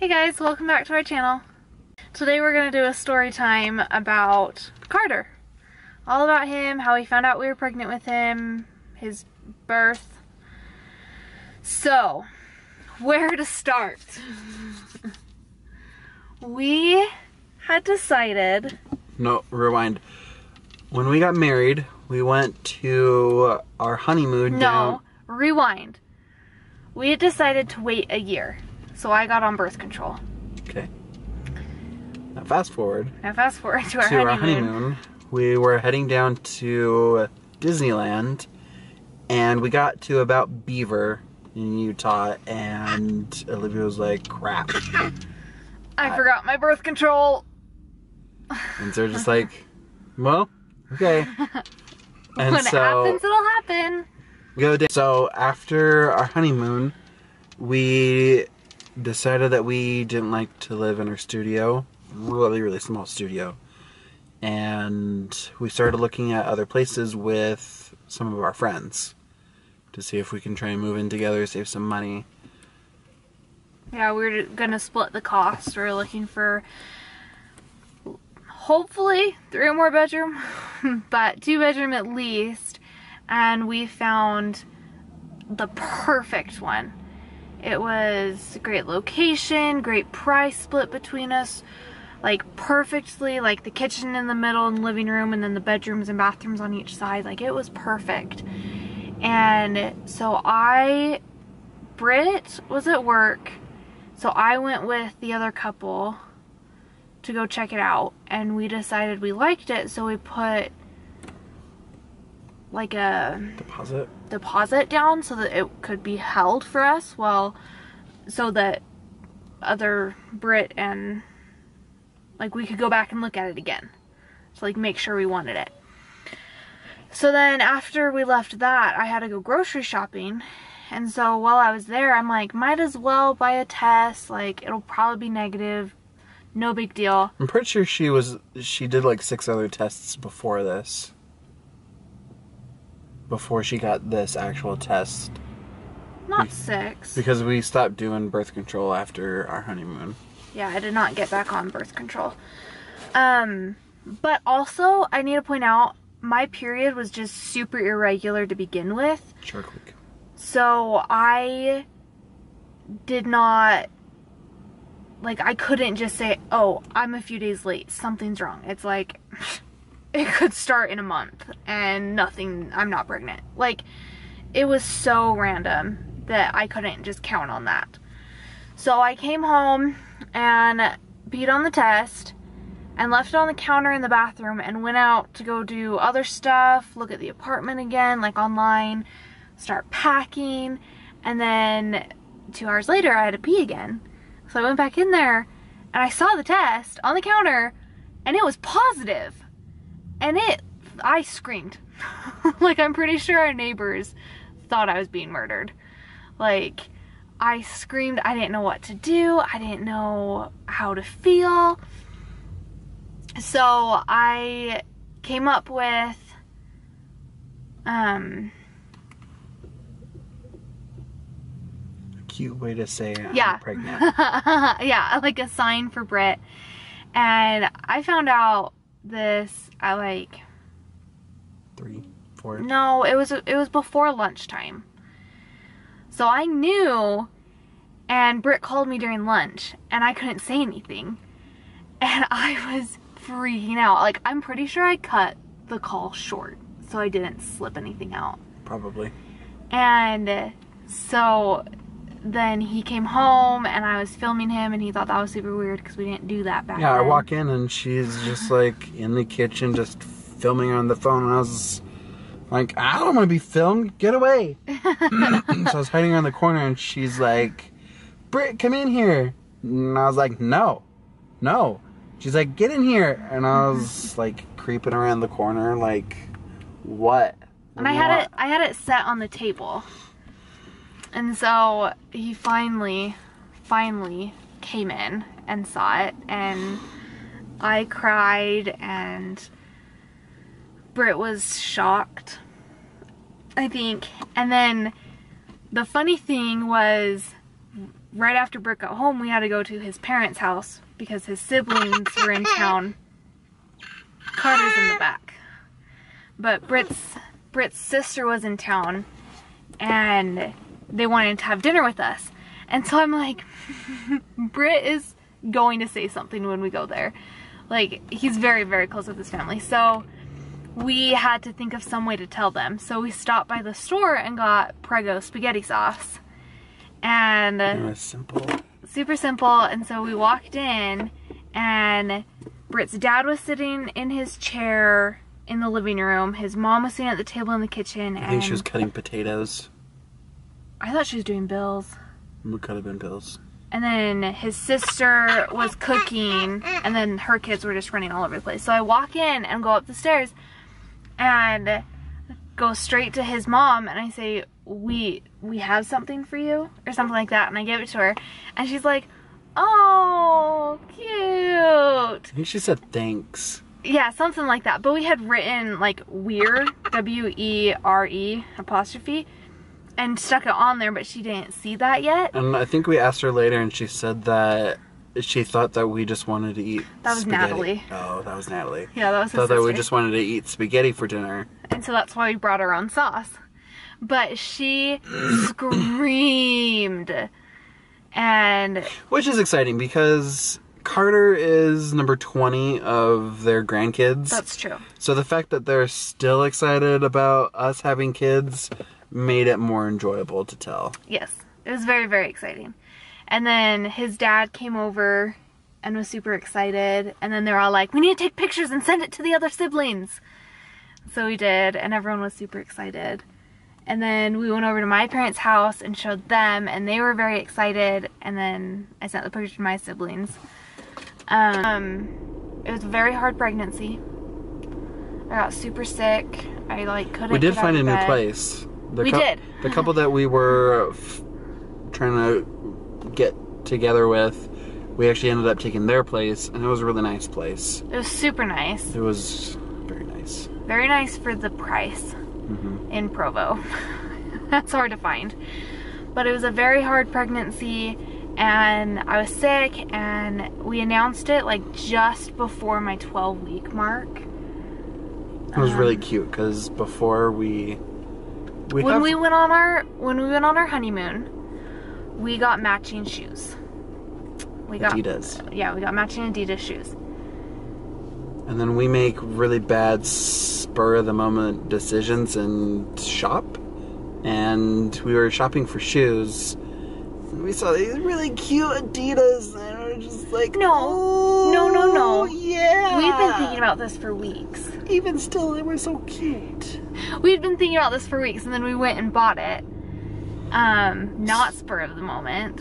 Hey guys, welcome back to our channel. Today we're going to do a story time about Carter. All about him, how we found out we were pregnant with him, his birth. So, where to start? We had decided... No, rewind. When we got married, we went to our honeymoon down... No, rewind. We had decided to wait a year. So I got on birth control. Okay. Now fast forward. To our honeymoon. We were heading down to Disneyland, and we got to about Beaver in Utah, and Olivia was like, crap. I forgot my birth control. And so we're just like, well, okay. And When it happens, it'll happen. We go down. So after our honeymoon, we decided that we didn't like to live in our studio, really small studio, and we started looking at other places with some of our friends to see if we can try and move in together, save some money. Yeah, we're gonna split the cost. We're looking for hopefully 3 or more bedroom, but 2 bedroom at least, and we found the perfect one. It was a great location, great price split between us, like perfectly, like the kitchen in the middle and living room, and then the bedrooms and bathrooms on each side. Like it was perfect. And so Britt was at work, so I went with the other couple to go check it out, and we decided we liked it, so we put like a deposit down so that it could be held for us, well, so that other Brit and like we could go back and look at it again, so like make sure we wanted it. So then after we left that, I had to go grocery shopping, and so while I was there, I'm like, might as well buy a test, like it'll probably be negative, no big deal. I'm pretty sure she did like 6 other tests before this. Before she got this actual test. Not 6. Because we stopped doing birth control after our honeymoon. Yeah, I did not get back on birth control. But also, I need to point out, my period was just super irregular to begin with. Shark Week. So I did not, like, I couldn't just say, oh, I'm a few days late, something's wrong. It's like... it could start in a month and nothing, I'm not pregnant. Like, it was so random that I couldn't just count on that. So I came home and peed on the test and left it on the counter in the bathroom and went out to go do other stuff, look at the apartment again, like online, start packing, and then 2 hours later I had to pee again. So I went back in there and I saw the test on the counter and it was positive. And I screamed. Like, I'm pretty sure our neighbors thought I was being murdered. Like, I screamed. I didn't know what to do. I didn't know how to feel. So I came up with, a cute way to say I'm pregnant. Yeah, like a sign for Britt. And I found out this at like 3, 4. No, it was before lunchtime. So I knew, and Britt called me during lunch and I couldn't say anything. And I was freaking out. Like, I'm pretty sure I cut the call short so I didn't slip anything out. Probably. And so then he came home and I was filming him and he thought that was super weird because we didn't do that back then. Yeah, I walk in and she's just like in the kitchen just filming on the phone, and I was like, I don't want to be filmed, get away. So I was hiding around the corner and she's like, Britt, come in here. And I was like, no. She's like, get in here. And I was like creeping around the corner like, what? And I had it set on the table. And so he finally came in and saw it, and I cried, and Britt was shocked, I think. And then the funny thing was, right after Britt got home, we had to go to his parents' house because his siblings were in town. Carter's in the back. But Britt's sister was in town, and they wanted to have dinner with us. And so I'm like, Britt is going to say something when we go there. Like, he's very, very close with his family. So we had to think of some way to tell them. So we stopped by the store and got Prego spaghetti sauce. And it was simple. Super simple. And so we walked in, and Britt's dad was sitting in his chair in the living room. His mom was sitting at the table in the kitchen. I think she was cutting potatoes. I thought she was doing bills. It could have been bills. And then his sister was cooking, and then her kids were just running all over the place. So I walk in and go up the stairs and go straight to his mom, and I say, we have something for you, or something like that, and I give it to her, and she's like, oh, cute. I think she said thanks. Yeah, something like that. But we had written like Weere, W-E-R-E apostrophe, and stuck it on there, but she didn't see that yet. And I think we asked her later, and she said that she thought that we just wanted to eat That was spaghetti. Natalie. Oh, that was Natalie. Yeah, that was his thought that we sister. just wanted to eat spaghetti for dinner. And so that's why we brought our own sauce. But she screamed. And Which is exciting because Carter is number 20 of their grandkids. that's true. So the fact that they're still excited about us having kids made it more enjoyable to tell. Yes, it was very, very exciting. And then his dad came over and was super excited. And then they were all like, we need to take pictures and send it to the other siblings. So we did, and everyone was super excited. And then we went over to my parents' house and showed them, and they were very excited. And then I sent the picture to my siblings. It was a very hard pregnancy. I got super sick. I like couldn't. We did get out find a of new bed. place. We did. The couple that we were trying to get together with, we actually ended up taking their place, and it was a really nice place. It was super nice. It was very nice. Very nice for the price in Provo. That's hard to find. But it was a very hard pregnancy, and I was sick, and we announced it like just before my 12-week mark. It was really cute because before when we went on our honeymoon, we got matching shoes. We got Adidas. Yeah, we got matching Adidas shoes. And then we make really bad spur of the moment decisions and shop. And we were shopping for shoes. And we saw these really cute Adidas, and we were just like, No. Yeah. We've been thinking about this for weeks. Even still, they were so cute. We'd been thinking about this for weeks, and then we went and bought it. Not spur of the moment.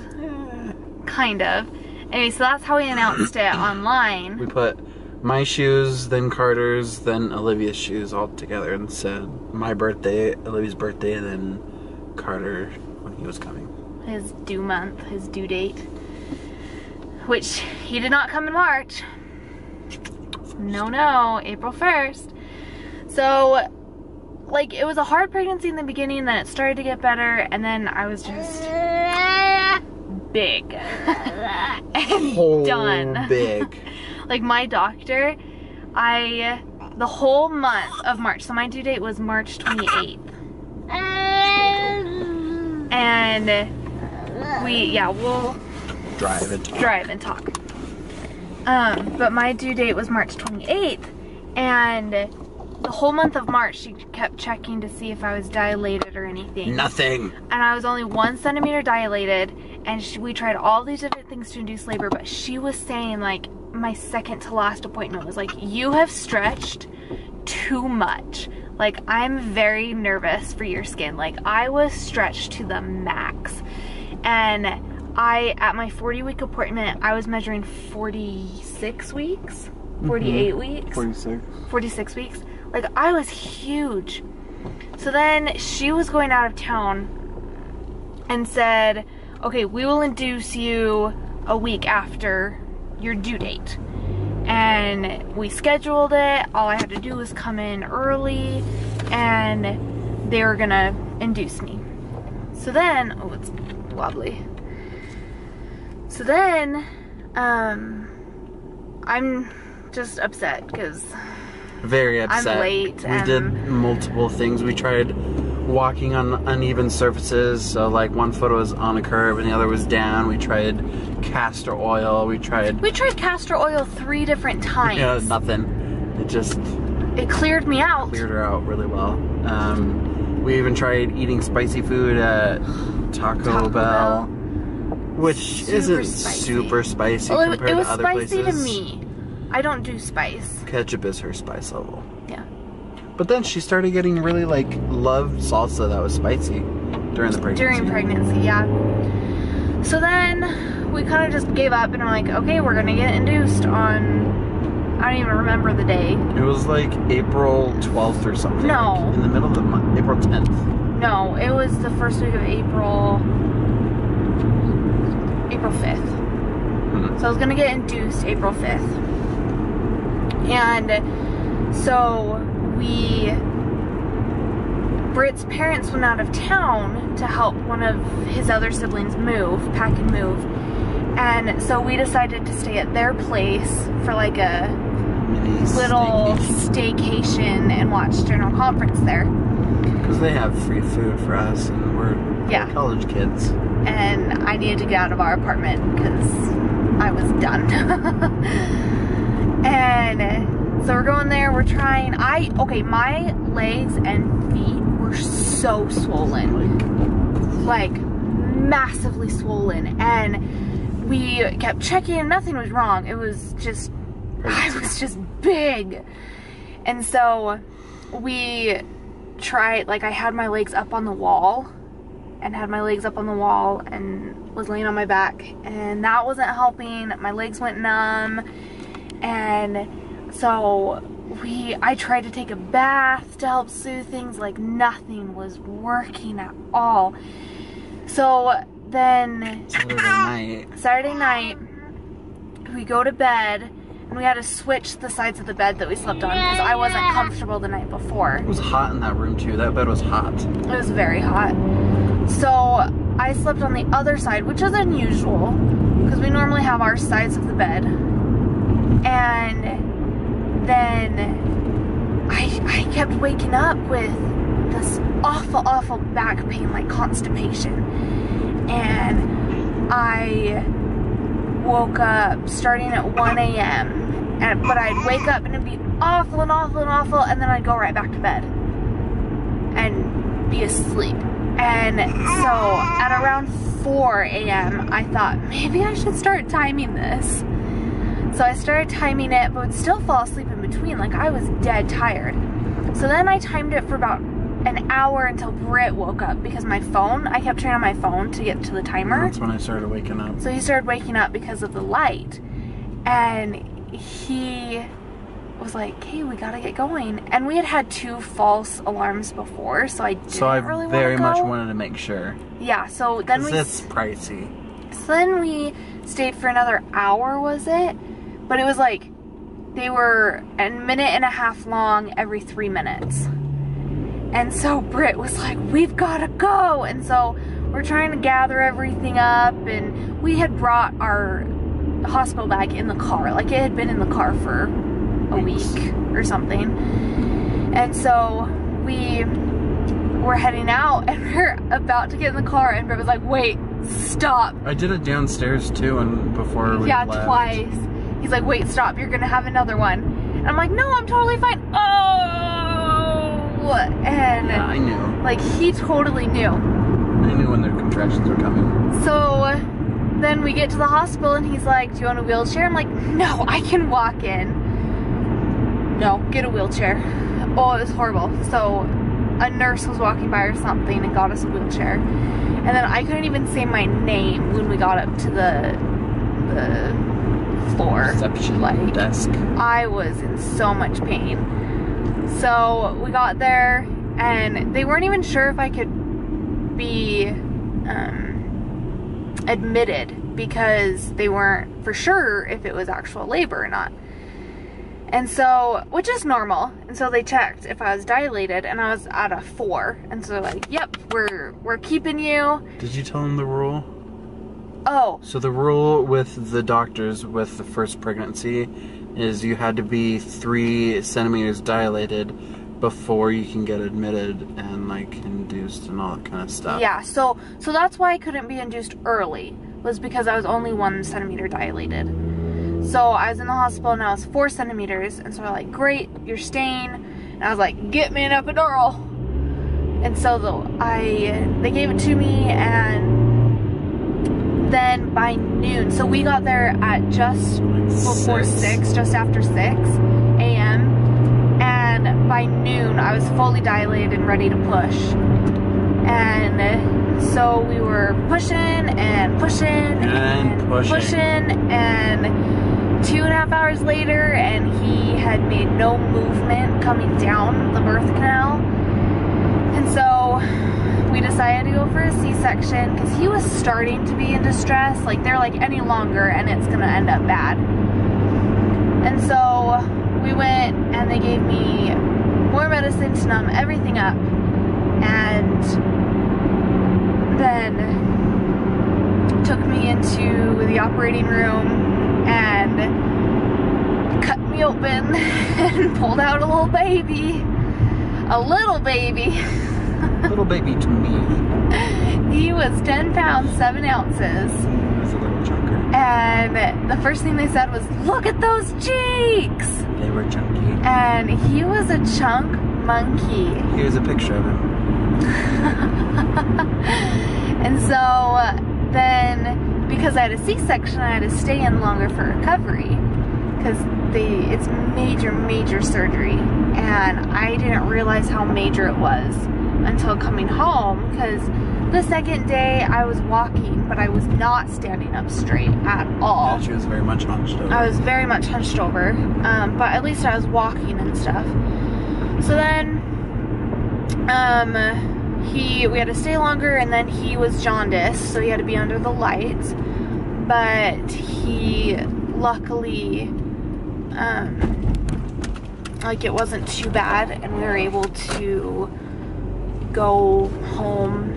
Kind of. Anyway, so that's how we announced it online. We put my shoes, then Carter's, then Olivia's shoes all together and said my birthday, Olivia's birthday, and then Carter when he was coming. His due month, his due date. Which, he did not come in March. No, April 1st. So, like, it was a hard pregnancy in the beginning, then it started to get better, and then I was just big. And done. Big. Like, my doctor, the whole month of March, so my due date was March 28th. And we'll drive and talk. But my due date was March 28th, and the whole month of March she kept checking to see if I was dilated or anything. Nothing. And I was only 1 centimeter dilated, and we tried all these different things to induce labor, but she was saying, like, my second to last appointment was like, you have stretched too much. Like, I'm very nervous for your skin. Like, I was stretched to the max. And at my 40-week appointment, I was measuring 46 weeks, 48 weeks, 46 weeks. Like, I was huge. So then she was going out of town and said, okay, we will induce you a week after your due date. And we scheduled it. All I had to do was come in early, and they were gonna induce me. So then, oh, it's wobbly. So then, I'm just upset because very upset. I'm late. We did multiple things. We tried walking on uneven surfaces, so like one foot was on a curb and the other was down. We tried castor oil. We tried castor oil 3 different times. Yeah, nothing. It cleared me out. Cleared her out really well. We even tried eating spicy food at Taco Bell, which isn't super spicy compared to other places. It was spicy to me. I don't do spice. Ketchup is her spice level. Yeah. But then she started getting really loved salsa that was spicy during the pregnancy. During pregnancy, yeah. So then we kind of just gave up and we're like, okay, we're gonna get induced on, I don't even remember the day. It was like April 12th or something. No. Like in the middle of the month, April 10th. No, it was the first week of April 5th. So I was gonna get induced April 5th. And so Britt's parents went out of town to help one of his other siblings pack and move. And so we decided to stay at their place for like a little staycation and watch general conference there. Because they have free food for us and we're college kids. And I needed to get out of our apartment because I was done. And so we're going there, we're trying. My legs and feet were so swollen. Like massively swollen. And we kept checking and nothing was wrong. It was just, I was just big. And so we tried, I had my legs up on the wall and was laying on my back, and that wasn't helping. My legs went numb. And so I tried to take a bath to help soothe things, nothing was working at all. So then Saturday night we go to bed and we had to switch the sides of the bed that we slept on because I wasn't comfortable the night before. It was hot in that room too. That bed was hot. It was very hot. So I slept on the other side, which is unusual because we normally have our sides of the bed. And then I kept waking up with this awful back pain, like constipation. And I woke up starting at 1 a.m. But I'd wake up and it'd be awful, and then I'd go right back to bed and be asleep. And so at around 4 a.m. I thought, maybe I should start timing this. So I started timing it, but would still fall asleep in between. I was dead tired. So then I timed it for about an hour until Britt woke up because I kept turning on my phone to get to the timer. That's when I started waking up. So he started waking up because of the light. And he was like, hey, we gotta get going. And we had 2 false alarms before, so I didn't really want to go. So I very much wanted to make sure. Yeah, so then it's pricey. So then we stayed for another hour, was it? But it was they were a minute and a half long every 3 minutes. And so Britt was like, we've gotta go. And so we're trying to gather everything up, and we had brought our hospital bag in the car. It had been in the car for a week or something. And so we were heading out and we're about to get in the car and Britt was like, wait, stop. I did it downstairs too, and before we left. Yeah, twice. He's like, wait, stop, you're gonna have another one. And I'm like, no, I'm totally fine. Oh! And yeah, I knew. He totally knew. I knew when their contractions were coming. So then we get to the hospital and he's like, do you want a wheelchair? I'm like, no, I can walk in. No, get a wheelchair. Oh, it was horrible. So a nurse was walking by or something and got us a wheelchair. And then I couldn't even say my name when we got up to the floor. Reception desk. I was in so much pain. So we got there and they weren't even sure if I could be admitted because they weren't for sure if it was actual labor or not. And so, which is normal. And so they checked if I was dilated and I was at a 4. And so they're like, yep, we're keeping you. Did you tell them the rule? Oh. So the rule with the doctors with the first pregnancy is you had to be 3 centimeters dilated before you can get admitted and like induced and all that kind of stuff. Yeah, so that's why I couldn't be induced early, was because I was only 1 centimeter dilated. So I was in the hospital and I was 4 centimeters, and so they're like, great, you're staying. And I was like, get me an epidural. And so they gave it to me, and then by noon, so we got there at just before 6, just after 6 a.m. And by noon, I was fully dilated and ready to push. And so we were pushing and pushing and pushing, and 2.5 hours later, and he had made no movement coming down the birth canal. And so we decided to go for a C-section because he was starting to be in distress. Like, they're like, any longer and it's gonna end up bad. And so we went and they gave me more medicine to numb everything up, and then took me into the operating room and cut me open and pulled out a little baby. A little baby. Little baby to me. He was 10 pounds, 7 ounces. He was a little chunker. And the first thing they said was, look at those cheeks! They were chunky. And he was a chunk monkey. Here's a picture of him. And so then, because I had a C-section, I had to stay in longer for recovery. Because it's major surgery. And I didn't realize how major it was until coming home, because the second day I was walking, but I was not standing up straight at all. Yeah, she was very much hunched over. I was very much hunched over, but at least I was walking and stuff. So then, we had to stay longer, and then he was jaundiced, so he had to be under the lights. But he, luckily, like, it wasn't too bad, and we were able to go home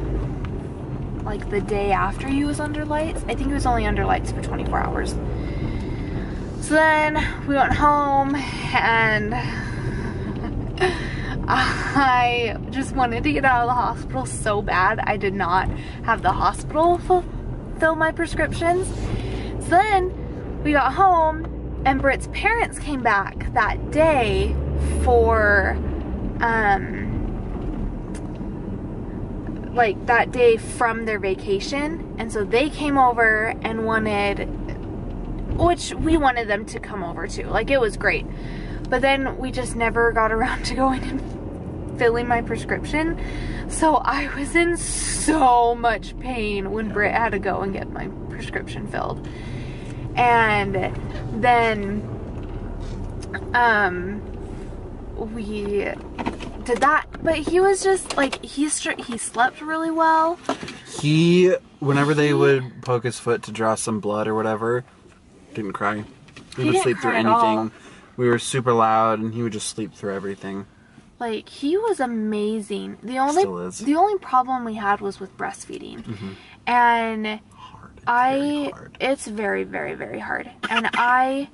like the day after he was under lights. I think he was only under lights for 24 hours. So then we went home, and I just wanted to get out of the hospital so bad. I did not have the hospital fulfill my prescriptions. So then we got home, and Britt's parents came back that day for like that day from their vacation, and so they came over and which we wanted them to come over too. Like, it was great, but then we just never got around to going and filling my prescription. So I was in so much pain when Britt had to go and get my prescription filled. And then we did that, but he was just like, he slept really well. Whenever they would poke his foot to draw some blood or whatever, didn't cry. He would sleep through anything. We were super loud, and he would just sleep through everything. Like, he was amazing. Still is. The only problem we had was with breastfeeding. Mm-hmm. And it's very, very, very hard. And I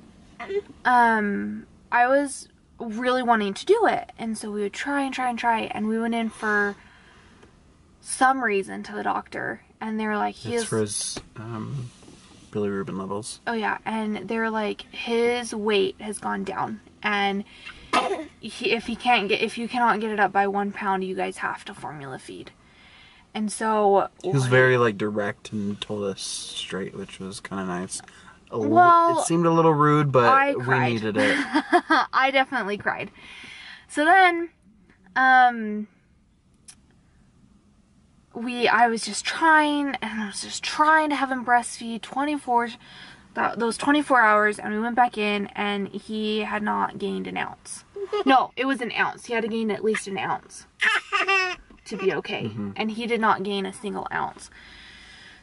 was really wanting to do it, and so we would try and try, and we went in for some reason to the doctor, and they were like, it's for his bilirubin levels. Oh yeah, and they were like, his weight has gone down, and if you cannot get it up by 1 pound, you guys have to formula feed. And so he was very like direct and told us straight, which was kind of nice. Well, it seemed a little rude, but we needed it. I definitely cried. So then, I was just trying, and I was just trying to have him breastfeed those 24 hours, and we went back in, and he had not gained an ounce. No, it was an ounce. He had to gain at least an ounce to be okay. Mm-hmm. And he did not gain a single ounce.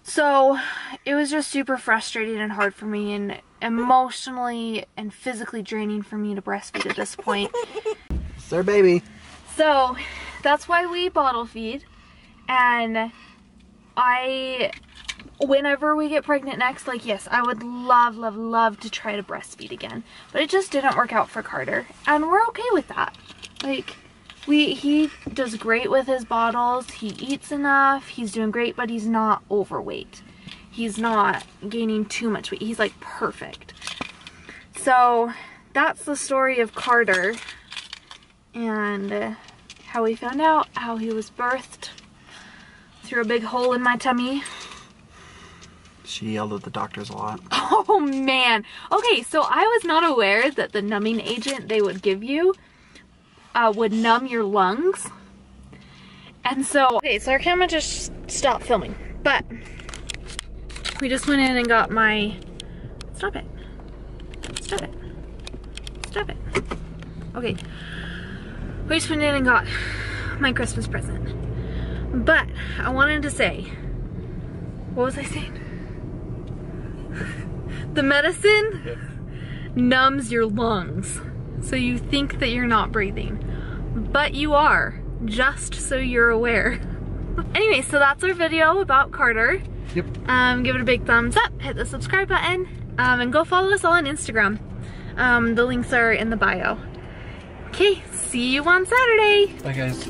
So it was just super frustrating and hard for me, and emotionally and physically draining for me to breastfeed at this point. It's their baby. So that's why we bottle feed. And I whenever we get pregnant next, like, yes, I would love, love, love to try to breastfeed again. But it just didn't work out for Carter. And we're okay with that. Like, he does great with his bottles. He eats enough. He's doing great, but he's not overweight. He's not gaining too much weight. He's like perfect. So that's the story of Carter and how we found out how he was birthed through a big hole in my tummy. She yelled at the doctors a lot. Oh man. Okay, so I was not aware that the numbing agent they would give you would numb your lungs. And so, okay, so our camera just stopped filming, but we just went in and got my, stop it. Stop it. Stop it. Okay. We just went in and got my Christmas present. But I wanted to say, what was I saying? The medicine numbs your lungs. So you think that you're not breathing. But you are, just so you're aware. Anyway, so that's our video about Carter. Yep. Give it a big thumbs up, hit the subscribe button, and go follow us all on Instagram. The links are in the bio. Okay, see you on Saturday. Bye guys.